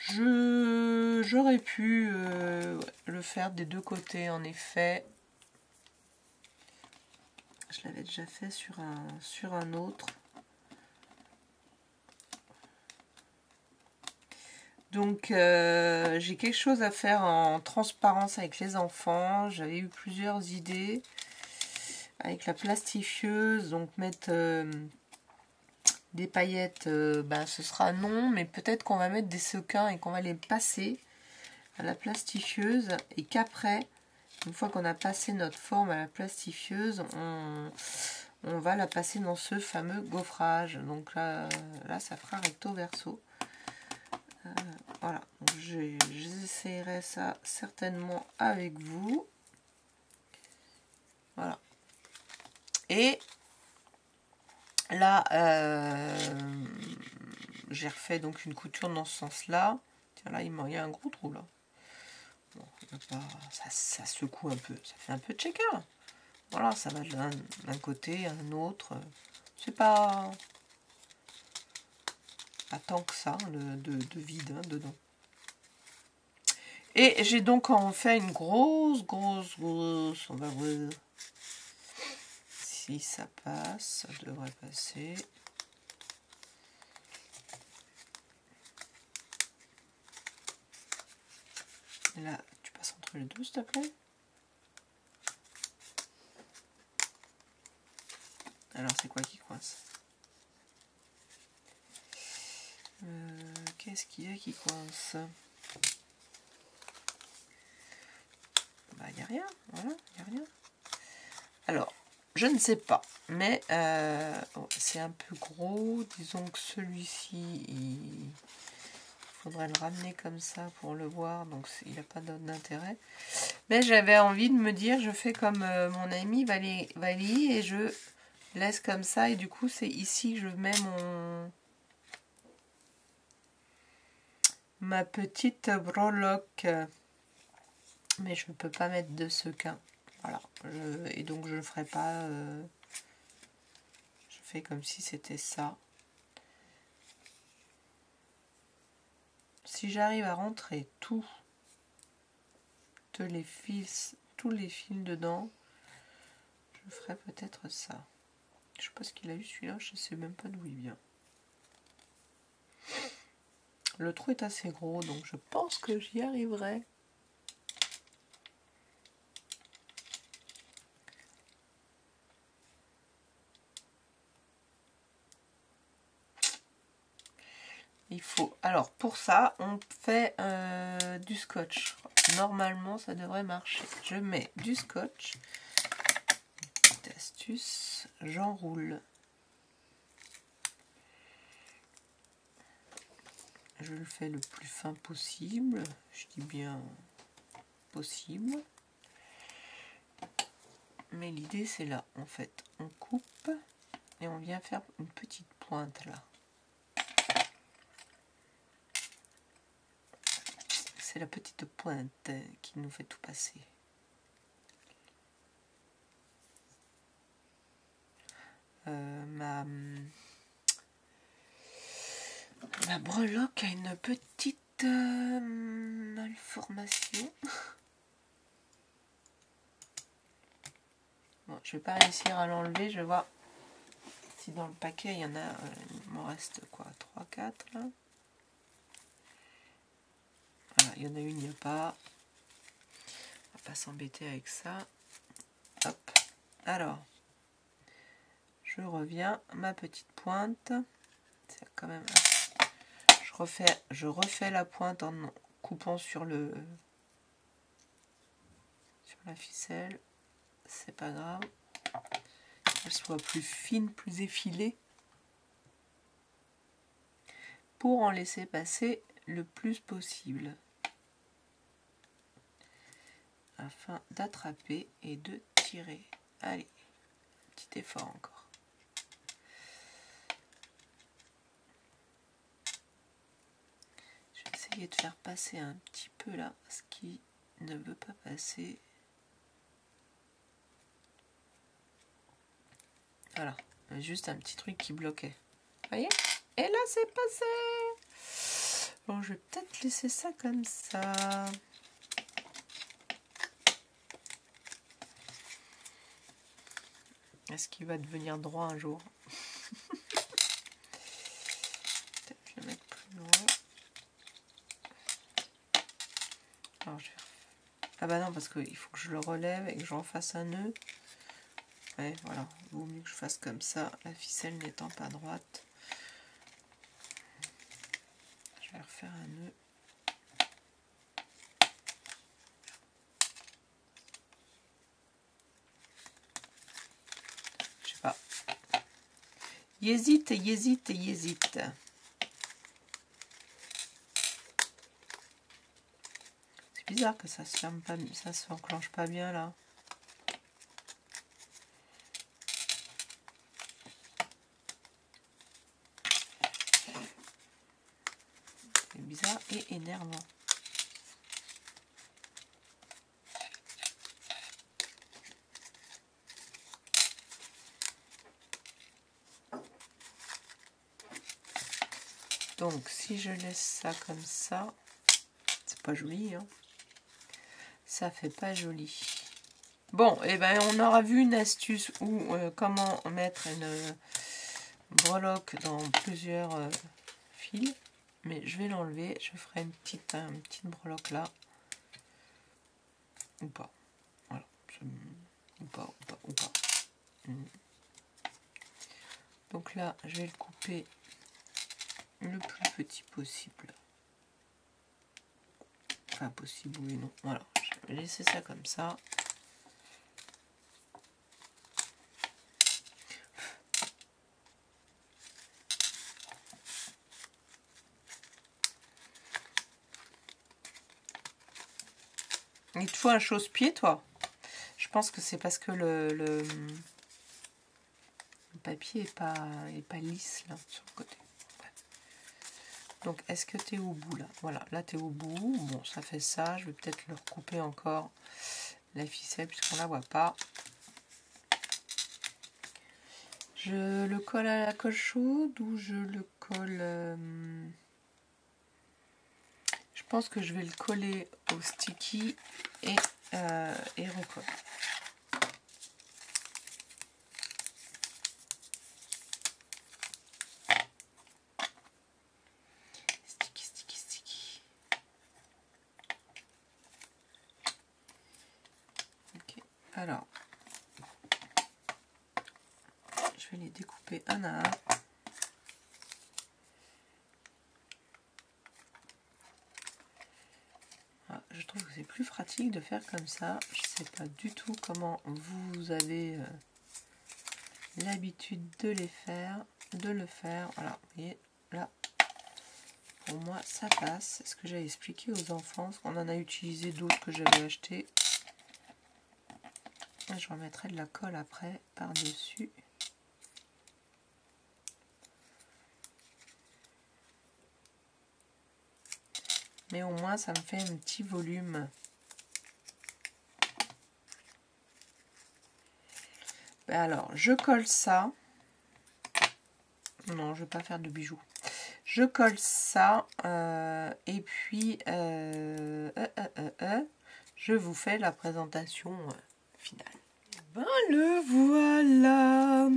J'aurais pu le faire des deux côtés, en effet. Je l'avais déjà fait sur un autre. Donc, j'ai quelque chose à faire en transparence avec les enfants. J'avais eu plusieurs idées avec la plastifieuse. Donc, mettre des paillettes, ce sera non. Mais peut-être qu'on va mettre des sequins et qu'on va les passer à la plastifieuse. Et qu'après, une fois qu'on a passé notre forme à la plastifieuse, on va la passer dans ce fameux gaufrage. Donc là ça fera recto verso. Voilà, j'essaierai ça certainement avec vous. Voilà. Et là, j'ai refait donc une couture dans ce sens-là. Tiens, là, il y a un gros trou là. Bon, ça secoue un peu, ça fait un peu de checker. Voilà, ça va d'un côté à un autre. C'est pas tant que ça de vide dedans. Et j'ai donc en fait une grosse. On va voir si ça passe. Ça devrait passer. Là, tu passes entre les deux, s'il te plaît. Alors, c'est quoi qui coince? Qu'est-ce qu'il y a qui coince? Bah, il n'y a rien. Voilà, il n'y a rien. Alors, je ne sais pas, mais c'est un peu gros. Disons que celui-ci, il faudrait le ramener comme ça pour le voir, donc il n'a pas d'intérêt. Mais j'avais envie de me dire, je fais comme mon ami Valérie et je laisse comme ça. Et du coup, c'est ici que je mets ma petite breloque. Mais je ne peux pas mettre de sequins. Voilà. Et donc, je ne ferai pas... je fais comme si c'était ça. si j'arrive à rentrer tous les fils dedans, je ferai peut-être ça. Je sais pas ce qu'il a eu celui-là, je sais même pas d'où il vient. Le trou est assez gros, donc je pense que j'y arriverai. Il faut. Alors pour ça, on fait du scotch. Normalement, ça devrait marcher. Je mets du scotch. Petite astuce, j'enroule. Je le fais le plus fin possible. Je dis bien possible. Mais l'idée c'est là. En fait, on coupe et on vient faire une petite pointe là. C'est la petite pointe qui nous fait tout passer. Ma breloque a une petite malformation. Bon, je vais pas réussir à l'enlever. Je vais voir si dans le paquet il y en a. Il m'en reste quoi, 3, 4 là. Voilà, il y en a une, il n'y a pas. On va pas s'embêter avec ça. Hop. Alors, je reviens. Ma petite pointe. C'est quand même. Je refais la pointe en coupant sur la ficelle. C'est pas grave. Qu'elle soit plus fine, plus effilée. Pour en laisser passer le plus possible. Afin d'attraper et de tirer. Allez, petit effort encore. Je vais essayer de faire passer un petit peu là, ce qui ne veut pas passer. Voilà, juste un petit truc qui bloquait. Vous voyez? Et là, c'est passé. Bon, je vais peut-être laisser ça comme ça. Est-ce qu'il va devenir droit un jour? Peut-être le mettre plus loin. Alors, je vais... Ah bah non, parce qu'il faut que je le relève et que j'en fasse un nœud. Ouais, voilà. Il vaut mieux que je fasse comme ça, la ficelle n'étant pas droite. Je vais refaire un nœud. Je sais pas. Il hésite. C'est bizarre que ça se ferme pas, ça se enclenche pas bien là. C'est bizarre et énervant. Donc si je laisse ça comme ça, c'est pas joli, hein. Ça fait pas joli. Bon, et ben on aura vu une astuce ou comment mettre une breloque dans plusieurs fils. Mais je vais l'enlever, je ferai une petite breloque là. Ou pas. Voilà. Ou pas. Donc là, je vais le couper le plus petit possible. Enfin, possible, oui, non. Voilà, je vais laisser ça comme ça. Il te faut un chausse-pied, toi? Je pense que c'est parce que le papier est pas lisse, là, sur le côté. Donc, est-ce que tu es au bout, là? Voilà, là, tu es au bout. Bon, ça fait ça. Je vais peut-être le recouper encore, la ficelle, puisqu'on la voit pas. Je le colle à la colle chaude ou je le colle... pense que je vais le coller au sticky et recoller. Sticky, sticky, sticky. Ok, alors je vais les découper un à un. Je trouve que c'est plus pratique de faire comme ça. Je ne sais pas du tout comment vous avez l'habitude de le faire. Voilà, vous voyez, là, pour moi, ça passe. C'est ce que j'avais expliqué aux enfants, parce qu'on en a utilisé d'autres que j'avais acheté. Je remettrai de la colle après, par-dessus. Mais au moins, ça me fait un petit volume. Alors, je colle ça. Non, je ne vais pas faire de bijoux. Je colle ça et puis je vous fais la présentation finale. Ben le voilà.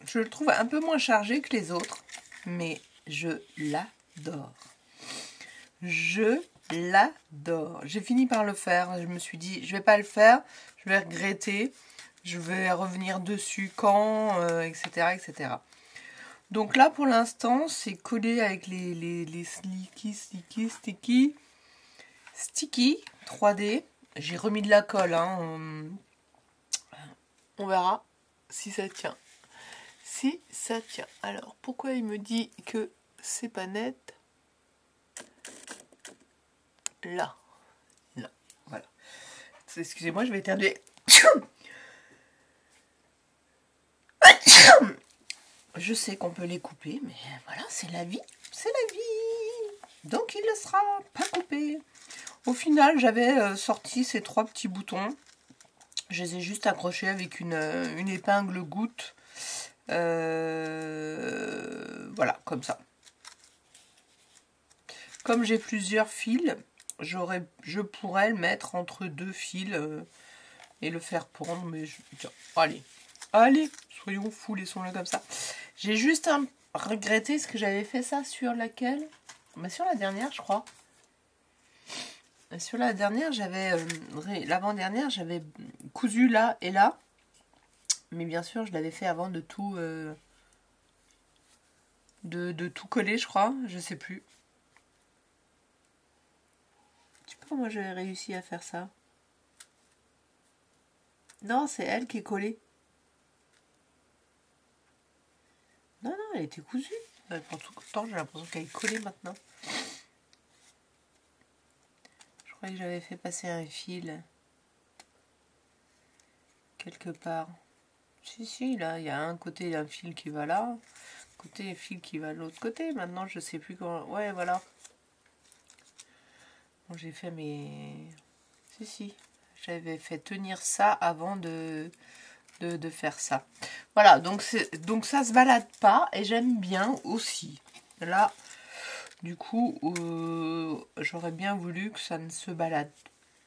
Je le trouve un peu moins chargé que les autres, mais je l'adore. Je l'adore. J'ai fini par le faire. Je me suis dit, je vais pas le faire, je vais regretter. Je vais revenir dessus quand, etc., etc. Donc là, pour l'instant, c'est collé avec les sticky 3D. J'ai remis de la colle. Hein. On verra si ça tient. Si ça tient. Alors, pourquoi il me dit que c'est pas net? Là. Là. Voilà. Excusez-moi, je vais éternuer. Je sais qu'on peut les couper, mais voilà, c'est la vie. C'est la vie. Donc, il ne sera pas coupé. Au final, j'avais sorti ces 3 petits boutons. Je les ai juste accrochés avec une épingle goutte. Voilà, comme ça. Comme j'ai plusieurs fils, je pourrais le mettre entre 2 fils et le faire pendre. Mais tiens, allez, soyons fous, laissons-le comme ça. J'ai juste regretté ce que j'avais fait ça sur laquelle, mais sur la dernière, je crois. Sur la dernière, l'avant-dernière, j'avais cousu là et là. Mais bien sûr, je l'avais fait avant de tout de tout coller, je crois. Je sais plus. Je sais pas comment j'avais réussi à faire ça. Non, c'est elle qui est collée. Non, elle était cousue. Pour tout le temps, j'ai l'impression qu'elle est collée maintenant. Je croyais que j'avais fait passer un fil quelque part. Si, là, il y a un côté d'un fil qui va là, côté fil qui va de l'autre côté. Maintenant, je sais plus comment. Ouais, voilà. Bon, j'ai fait mes. Si. J'avais fait tenir ça avant de faire ça. Voilà, donc ça se balade pas et j'aime bien aussi. Là, du coup, j'aurais bien voulu que ça ne se balade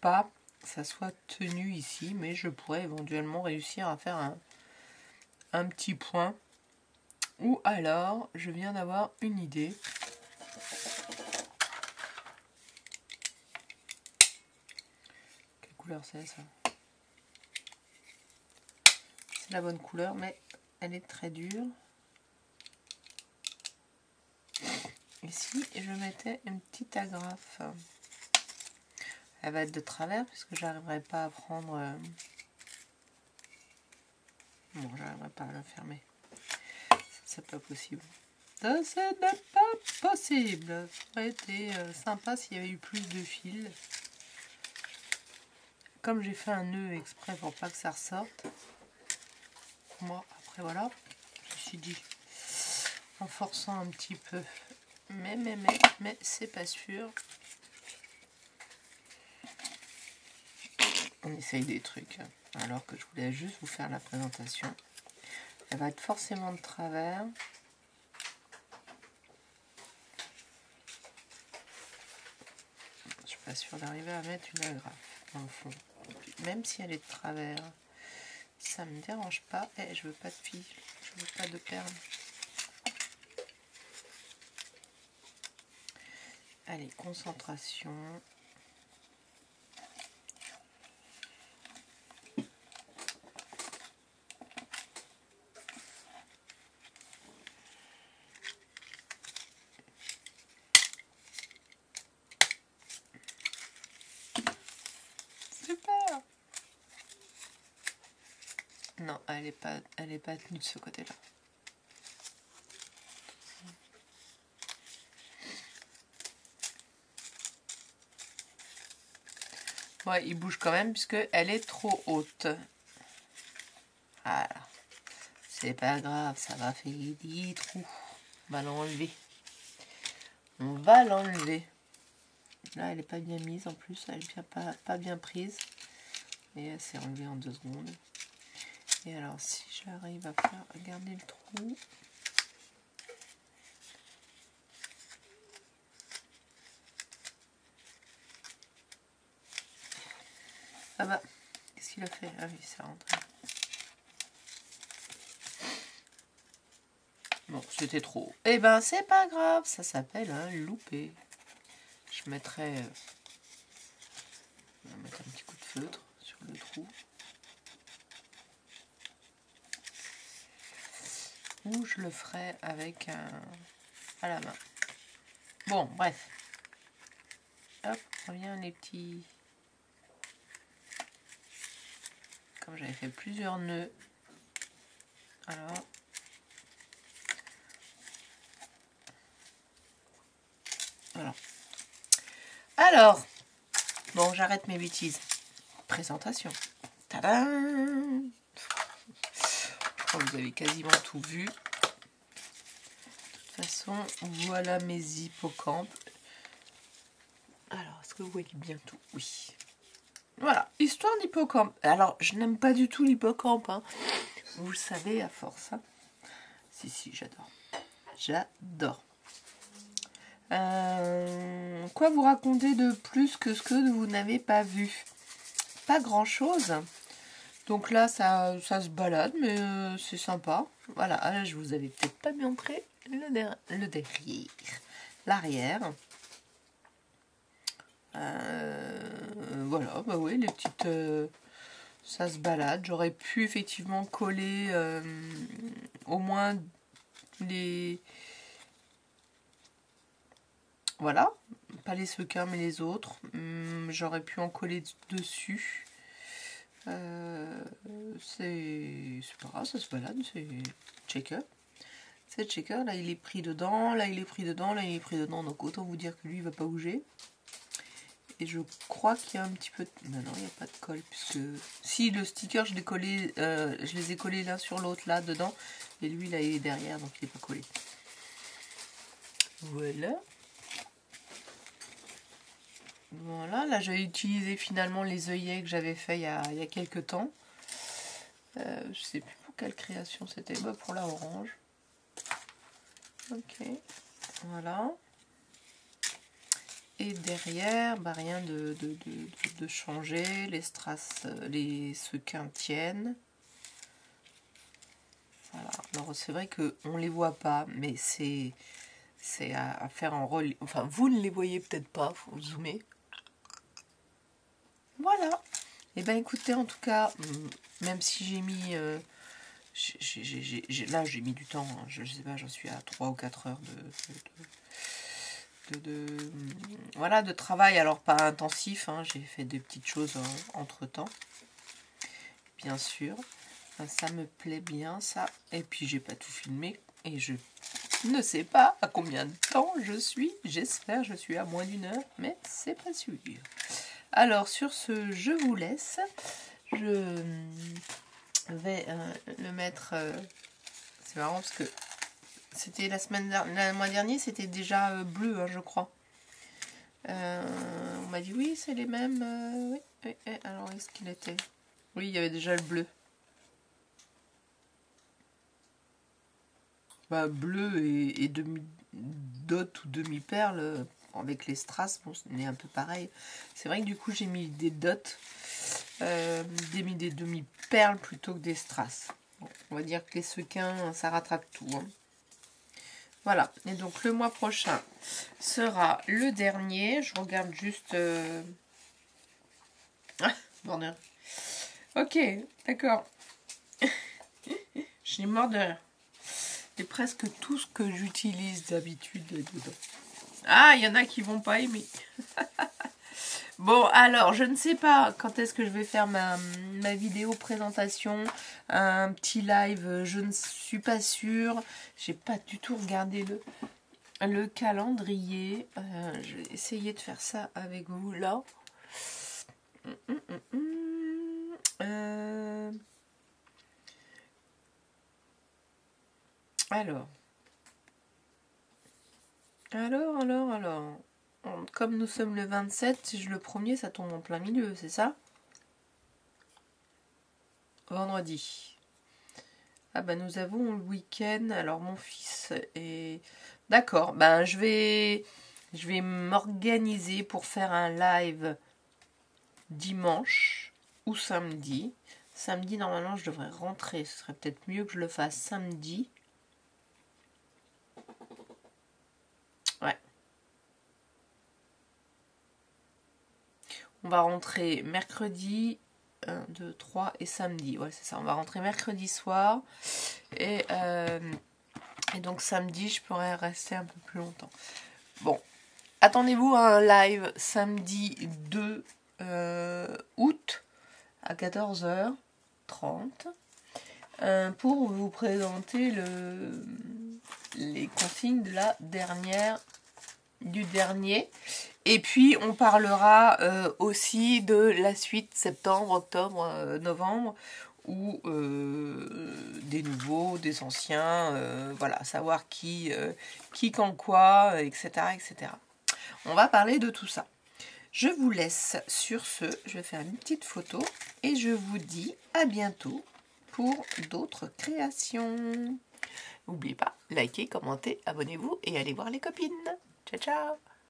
pas, que ça soit tenu ici, mais je pourrais éventuellement réussir à faire un petit point. Ou alors, je viens d'avoir une idée. Quelle couleur c'est ça? C'est la bonne couleur, mais elle est très dure. Ici, je mettais une petite agrafe. Elle va être de travers puisque j'arriverai pas à prendre. Bon, j'arriverai pas à la fermer. C'est pas possible. Ce n'est pas possible. Ça aurait été sympa s'il y avait eu plus de fils. Comme j'ai fait un nœud exprès pour pas que ça ressorte. Moi, après voilà, je me suis dit en forçant un petit peu. Mais c'est pas sûr. On essaye des trucs. Alors que je voulais juste vous faire la présentation. Elle va être forcément de travers. pas sûre d'arriver à mettre une agrafe dans le fond. Même si elle est de travers. Ça me dérange pas. Et je veux pas de fil. Je veux pas de perles. Allez, concentration. Super. Non, elle est pas tenue de ce côté-là. Ouais, il bouge quand même puisque elle est trop haute. Voilà. C'est pas grave, ça va faire des trous. On va l'enlever. On va l'enlever. Là, elle est pas bien mise en plus. Elle est bien pas bien prise. Et elle s'est enlevée en 2 secondes. Et alors, si j'arrive à faire garder le trou. Ah bah, qu'est-ce qu'il a fait? Ah oui, c'est rentré. Bon, c'était trop haut. Eh ben, c'est pas grave, ça s'appelle un loupé. Je mettrai... on va mettre un petit coup de feutre sur le trou. Ou je le ferai avec un... à la main. Bon, bref. Hop, revient les petits... Comme j'avais fait plusieurs nœuds. Alors... voilà. Alors, bon, j'arrête mes bêtises. Présentation. Tadam! Oh, vous avez quasiment tout vu. De toute façon, voilà mes hippocampes. Alors, est-ce que vous voyez bien tout? Oui. Voilà, histoire d'hippocampe. Alors, je n'aime pas du tout l'hippocampe. Hein. Vous le savez à force. Hein. Si, j'adore. J'adore. Quoi vous raconter de plus que ce que vous n'avez pas vu? Pas grand-chose. Donc là, ça se balade, mais c'est sympa. Voilà, là, je vous avais peut-être pas montré le derrière. L'arrière. Voilà, bah oui, les petites... ça se balade. J'aurais pu effectivement coller au moins les... Voilà, pas les sequins mais les autres. J'aurais pu en coller dessus. C'est pas grave, ça se balade, c'est checker. C'est checker, là il est pris dedans, là il est pris dedans, là il est pris dedans. Donc autant vous dire que lui il va pas bouger. Et je crois qu'il y a un petit peu... Non, il n'y a pas de colle, puisque... Si, le sticker, je les ai collés l'un sur l'autre, là, dedans. Et lui, là, il est derrière, donc il n'est pas collé. Voilà. Voilà, là, j'ai utilisé finalement les œillets que j'avais fait il y a quelques temps. Je sais plus pour quelle création c'était. Bah, pour la orange. Ok. Voilà. Et derrière, bah, rien de changer. Les strass, les sequins tiennent. Voilà. Alors c'est vrai qu'on ne les voit pas, mais c'est à faire en relief. Enfin, vous ne les voyez peut-être pas, il faut zoomer. Voilà. Et ben écoutez, en tout cas, même si j'ai mis... là, j'ai mis du temps. Hein, je sais pas, j'en suis à 3 ou 4 heures voilà, de travail. Alors, pas intensif. Hein, j'ai fait des petites choses entre-temps. Bien sûr. Ça me plaît bien, ça. Et puis, j'ai pas tout filmé. Et je ne sais pas à combien de temps je suis. J'espère je suis à moins d'1 heure. Mais c'est pas sûr. Alors, sur ce, je vous laisse. Je vais le mettre... c'est marrant parce que c'était le mois dernier, c'était déjà bleu, hein, je crois. On m'a dit, oui, c'est les mêmes. Oui. Alors, est-ce qu'il était? Oui, il y avait déjà le bleu. Bah, bleu et demi-dot ou demi-perle, avec les strass, bon, c'est un peu pareil. C'est vrai que du coup, j'ai mis des dots, j'ai mis des demi-perles plutôt que des strass. Bon, on va dire que les sequins, ça rattrape tout. Hein. Voilà, et donc le mois prochain sera le dernier. Je regarde juste... Ah, bordel. Ok, d'accord. J'ai mort de rire. C'est presque tout ce que j'utilise d'habitude dedans. Ah, il y en a qui vont pas aimer. Bon, alors, je ne sais pas quand est-ce que je vais faire ma vidéo présentation. Un petit live, je ne suis pas sûre. J'ai pas du tout regardé le calendrier. Je vais essayer de faire ça avec vous, là. Alors, comme nous sommes le 27, si je le premier, ça tombe en plein milieu, c'est ça? Vendredi. Ah bah nous avons le week-end. Alors mon fils est... D'accord, ben je vais m'organiser pour faire un live dimanche ou samedi. Samedi, normalement, je devrais rentrer. Ce serait peut-être mieux que je le fasse samedi. Ouais. On va rentrer mercredi, 1, 2, 3 et samedi. Ouais, c'est ça. On va rentrer mercredi soir. Et donc samedi, je pourrais rester un peu plus longtemps. Bon. Attendez-vous à un live samedi 2 août à 14h30 pour vous présenter les consignes de la du dernier. Et puis on parlera aussi de la suite septembre, octobre, novembre, ou des nouveaux, des anciens, voilà, savoir qui quand quoi, etc., etc. On va parler de tout ça. Je vous laisse sur ce, je vais faire une petite photo et je vous dis à bientôt pour d'autres créations. N'oubliez pas, likez, commentez, abonnez-vous et allez voir les copines. Ciao, ciao!